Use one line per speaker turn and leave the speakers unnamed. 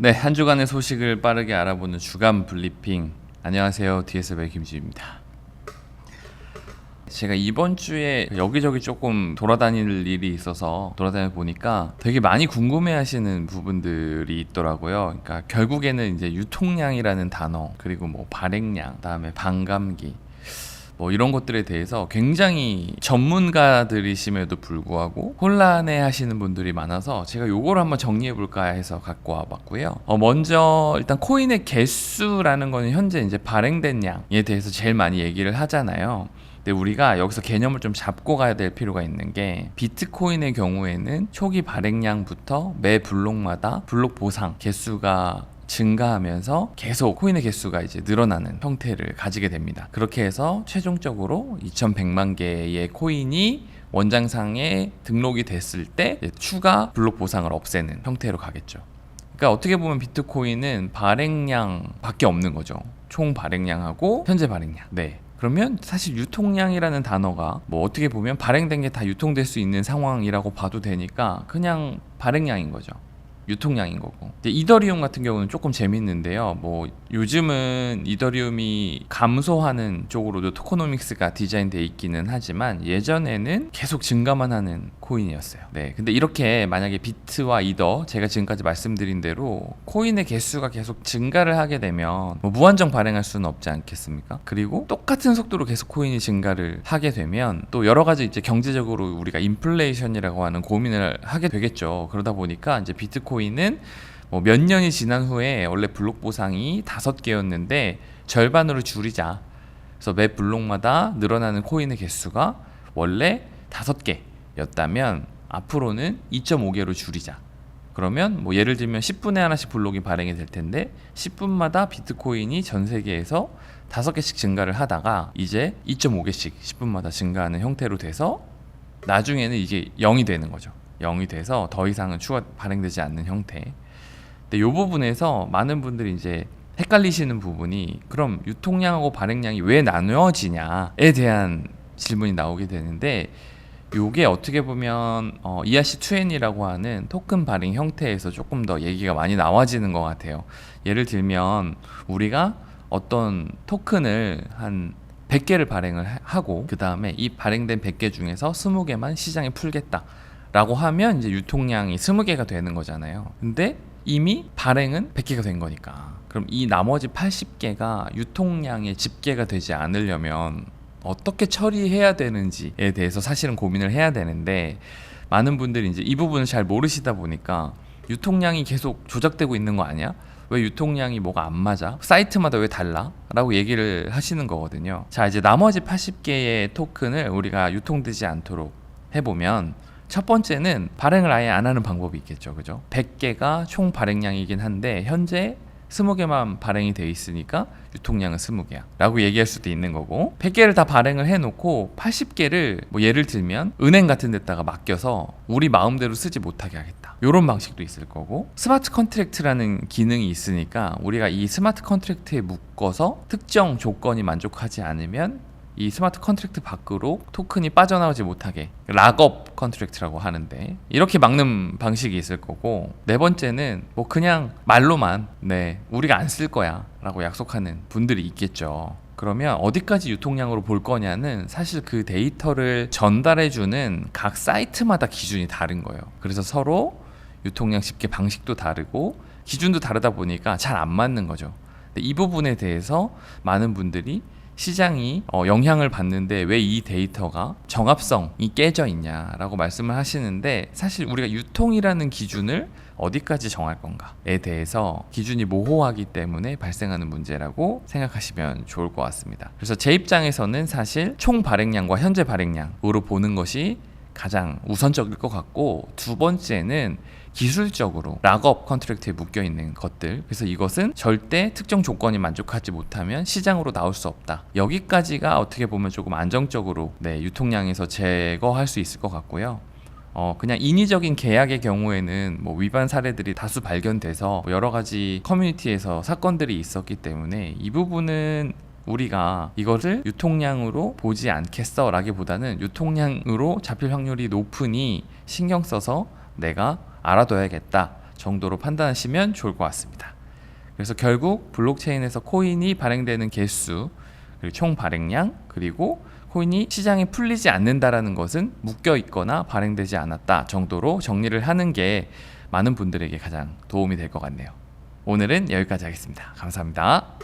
네, 한 주간의 소식을 빠르게 알아보는 주간 브리핑. 안녕하세요, DS의 김지입니다. 제가 이번 주에 여기저기 조금 돌아다닐 일이 있어서 돌아다녀 보니까 되게 많이 궁금해하시는 부분들이 있더라고요. 그러니까 결국에는 이제 유통량이라는 단어, 그리고 뭐 발행량, 그다음에 반감기, 뭐 이런 것들에 대해서 굉장히 전문가들이심에도 불구하고 혼란해 하시는 분들이 많아서 제가 요거를 한번 정리해 볼까 해서 갖고 와 봤고요. 먼저 일단 코인의 개수라는 거는 현재 이제 발행된 양에 대해서 제일 많이 얘기를 하잖아요. 근데 우리가 여기서 개념을 좀 잡고 가야 될 필요가 있는 게, 비트코인의 경우에는 초기 발행량부터 매 블록마다 블록 보상 개수가 증가하면서 계속 코인의 개수가 이제 늘어나는 형태를 가지게 됩니다. 그렇게 해서 최종적으로 2100만 개의 코인이 원장상에 등록이 됐을 때 추가 블록 보상을 없애는 형태로 가겠죠. 그러니까 어떻게 보면 비트코인은 발행량밖에 없는 거죠. 총 발행량하고 현재 발행량. 네. 그러면 사실 유통량이라는 단어가 뭐 어떻게 보면 발행된 게 다 유통될 수 있는 상황이라고 봐도 되니까 그냥 발행량인 거죠. 유통량인 거고. 이더리움 같은 경우는 조금 재밌는데요. 뭐 요즘은 이더리움이 감소하는 쪽으로도 토코노믹스가 디자인되어 있기는 하지만 예전에는 계속 증가만 하는 코인이었어요. 네, 근데 이렇게 만약에 비트와 이더, 제가 지금까지 말씀드린 대로 코인의 개수가 계속 증가를 하게 되면 뭐 무한정 발행할 수는 없지 않겠습니까? 그리고 똑같은 속도로 계속 코인이 증가를 하게 되면 또 여러 가지 이제 경제적으로 우리가 인플레이션이라고 하는 고민을 하게 되겠죠. 그러다 보니까 이제 비트코인은 뭐 몇 년이 지난 후에 원래 블록 보상이 5개였는데 절반으로 줄이자. 그래서 매 블록마다 늘어나는 코인의 개수가 원래 5개였다면 앞으로는 2.5개로 줄이자. 그러면 뭐 예를 들면 10분에 하나씩 블록이 발행이 될 텐데 10분마다 비트코인이 전 세계에서 5개씩 증가를 하다가 이제 2.5개씩 10분마다 증가하는 형태로 돼서 나중에는 이게 0이 되는 거죠. 0이 돼서 더 이상은 추가 발행되지 않는 형태. 근데 이 부분에서 많은 분들이 이제 헷갈리시는 부분이, 그럼 유통량하고 발행량이 왜 나누어지냐에 대한 질문이 나오게 되는데, 요게 어떻게 보면 ERC2N이라고 하는 토큰 발행 형태에서 조금 더 얘기가 많이 나와지는 것 같아요. 예를 들면 우리가 어떤 토큰을 한 100개를 발행을 하고 그 다음에 이 발행된 100개 중에서 20개만 시장에 풀겠다 라고 하면 이제 유통량이 20개가 되는 거잖아요. 근데 이미 발행은 100개가 된 거니까, 그럼 이 나머지 80개가 유통량의 집계가 되지 않으려면 어떻게 처리해야 되는지에 대해서 사실은 고민을 해야 되는데, 많은 분들이 이제 이 부분을 잘 모르시다 보니까 유통량이 계속 조작되고 있는 거 아니야? 왜 유통량이 뭐가 안 맞아? 사이트마다 왜 달라? 라고 얘기를 하시는 거거든요. 자, 이제 나머지 80개의 토큰을 우리가 유통되지 않도록 해보면, 첫 번째는 발행을 아예 안 하는 방법이 있겠죠. 그죠? 100개가 총 발행량이긴 한데 현재 20개만 발행이 돼 있으니까 유통량은 20개야 라고 얘기할 수도 있는 거고, 100개를 다 발행을 해놓고 80개를 뭐 예를 들면 은행 같은 데다가 맡겨서 우리 마음대로 쓰지 못하게 하겠다, 이런 방식도 있을 거고, 스마트 컨트랙트라는 기능이 있으니까 우리가 이 스마트 컨트랙트에 묶어서 특정 조건이 만족하지 않으면 이 스마트 컨트랙트 밖으로 토큰이 빠져나오지 못하게, 락업 컨트랙트라고 하는데, 이렇게 막는 방식이 있을 거고, 네 번째는 뭐 그냥 말로만 우리가 안 쓸 거야 라고 약속하는 분들이 있겠죠. 그러면 어디까지 유통량으로 볼 거냐는 사실 그 데이터를 전달해주는 각 사이트마다 기준이 다른 거예요. 그래서 서로 유통량 집계 방식도 다르고 기준도 다르다 보니까 잘 안 맞는 거죠. 근데 이 부분에 대해서 많은 분들이 시장이 영향을 받는데 왜 이 데이터가 정합성이 깨져 있냐라고 말씀을 하시는데, 사실 우리가 유통이라는 기준을 어디까지 정할 건가에 대해서 기준이 모호하기 때문에 발생하는 문제라고 생각하시면 좋을 것 같습니다. 그래서 제 입장에서는 사실 총 발행량과 현재 발행량으로 보는 것이 가장 우선적일 것 같고, 두 번째는 기술적으로 락업 컨트랙트에 묶여 있는 것들, 그래서 이것은 절대 특정 조건이 만족하지 못하면 시장으로 나올 수 없다, 여기까지가 어떻게 보면 조금 안정적으로 유통량에서 제거할 수 있을 것 같고요. 그냥 인위적인 계약의 경우에는 뭐 위반 사례들이 다수 발견돼서 여러 가지 커뮤니티에서 사건들이 있었기 때문에 이 부분은 우리가 이것을 유통량으로 보지 않겠어 라기보다는 유통량으로 잡힐 확률이 높으니 신경 써서 내가 알아둬야겠다 정도로 판단하시면 좋을 것 같습니다. 그래서 결국 블록체인에서 코인이 발행되는 개수, 그리고 총 발행량, 그리고 코인이 시장에 풀리지 않는다라는 것은 묶여 있거나 발행되지 않았다 정도로 정리를 하는 게 많은 분들에게 가장 도움이 될 것 같네요. 오늘은 여기까지 하겠습니다. 감사합니다.